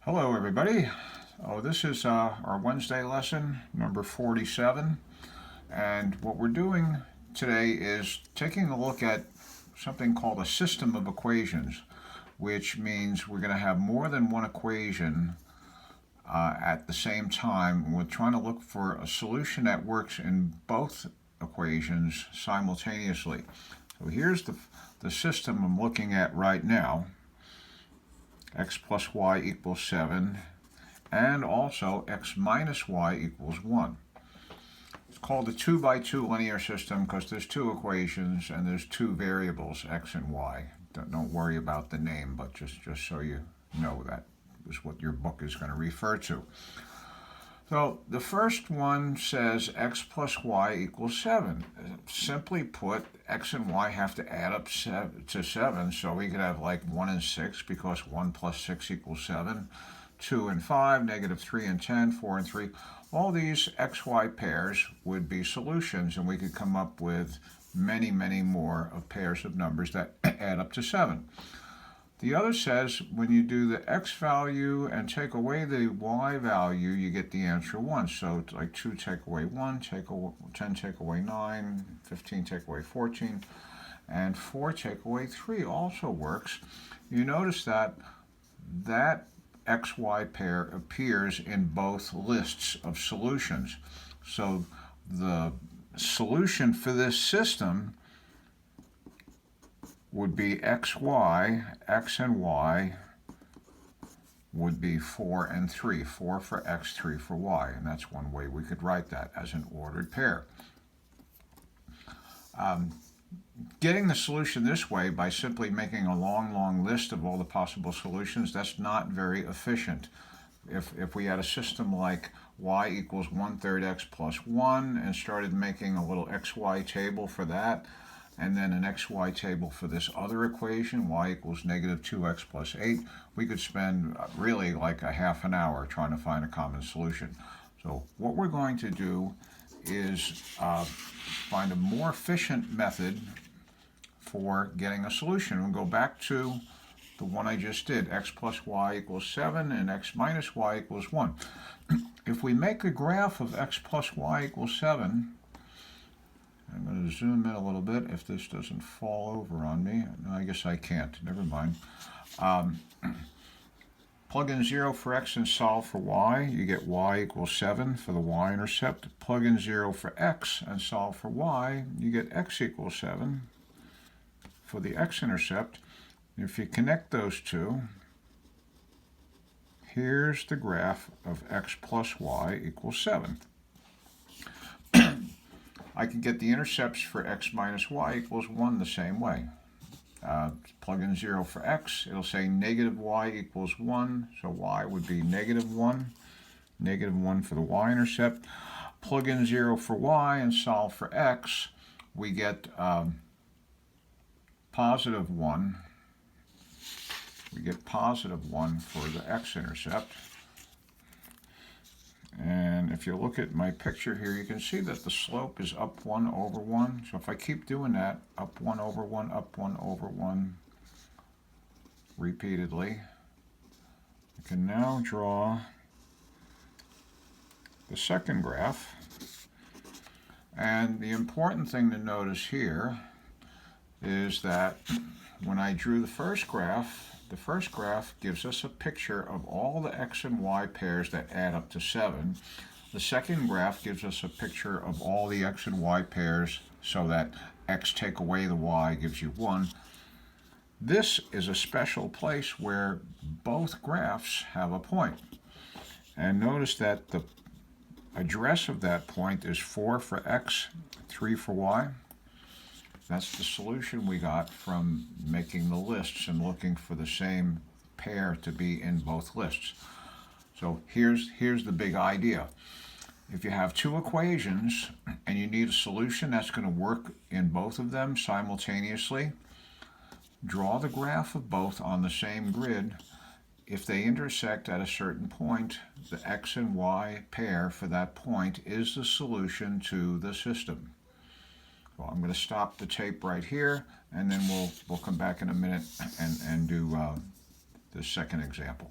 Hello, everybody. This is our Wednesday lesson, number 47. And what we're doing today is taking a look at something called a system of equations, which means we're going to have more than one equation at the same time. We're trying to look for a solution that works in both equations simultaneously. So here's the system I'm looking at right now. X plus y equals 7, and also x minus y equals 1. It's called a 2 by 2 linear system because there's two equations and there's two variables, x and y. Don't worry about the name, but just so you know that is what your book is going to refer to. So the first one says x plus y equals 7. Simply put, x and y have to add up to 7, so we could have like 1 and 6 because 1 plus 6 equals 7, 2 and 5, negative 3 and 10, 4 and 3. All these xy pairs would be solutions, and we could come up with many, many more of pairs of numbers that add up to 7. The other says when you do the x value and take away the y value, you get the answer 1. So it's like 2 take away 1, 10 take away 9, 15 take away 14, and 4 take away 3 also works. You notice that xy pair appears in both lists of solutions. So the solution for this system would be xy, x and y would be 4 and 3. 4 for x, 3 for y, and that's one way we could write that as an ordered pair. Getting the solution this way by simply making a long list of all the possible solutions, that's not very efficient. If we had a system like y equals 1/3 x plus 1 and started making a little xy table for that, and then an xy table for this other equation, y equals negative 2x plus 8, we could spend really like a half an hour trying to find a common solution. So what we're going to do is find a more efficient method for getting a solution. We'll go back to the one I just did, x plus y equals 7 and x minus y equals 1. If we make a graph of x plus y equals 7, I'm going to zoom in a little bit if this doesn't fall over on me. No, I guess I can't. Never mind. Plug in 0 for x and solve for y. You get y equals 7 for the y-intercept. Plug in 0 for x and solve for y. You get x equals 7 for the x-intercept. If you connect those two, here's the graph of x plus y equals 7. I can get the intercepts for x minus y equals 1 the same way. Plug in 0 for x, it'll say negative y equals 1, so y would be negative 1 for the y-intercept. Plug in 0 for y and solve for x, we get positive 1. We get positive 1 for the x-intercept. And if you look at my picture here, you can see that the slope is up 1 over 1. So if I keep doing that, up 1 over 1, up 1 over 1, repeatedly, I can now draw the second graph. And the important thing to notice here is that when I drew the first graph gives us a picture of all the x and y pairs that add up to 7. The second graph gives us a picture of all the x and y pairs so that x take away the y gives you 1. This is a special place where both graphs have a point. And notice that the address of that point is 4 for x, 3 for y. That's the solution we got from making the lists and looking for the same pair to be in both lists. So here's the big idea. If you have two equations and you need a solution that's going to work in both of them simultaneously, draw the graph of both on the same grid. If they intersect at a certain point, the x and y pair for that point is the solution to the system. Well, I'm going to stop the tape right here, and then we'll come back in a minute and do the second example.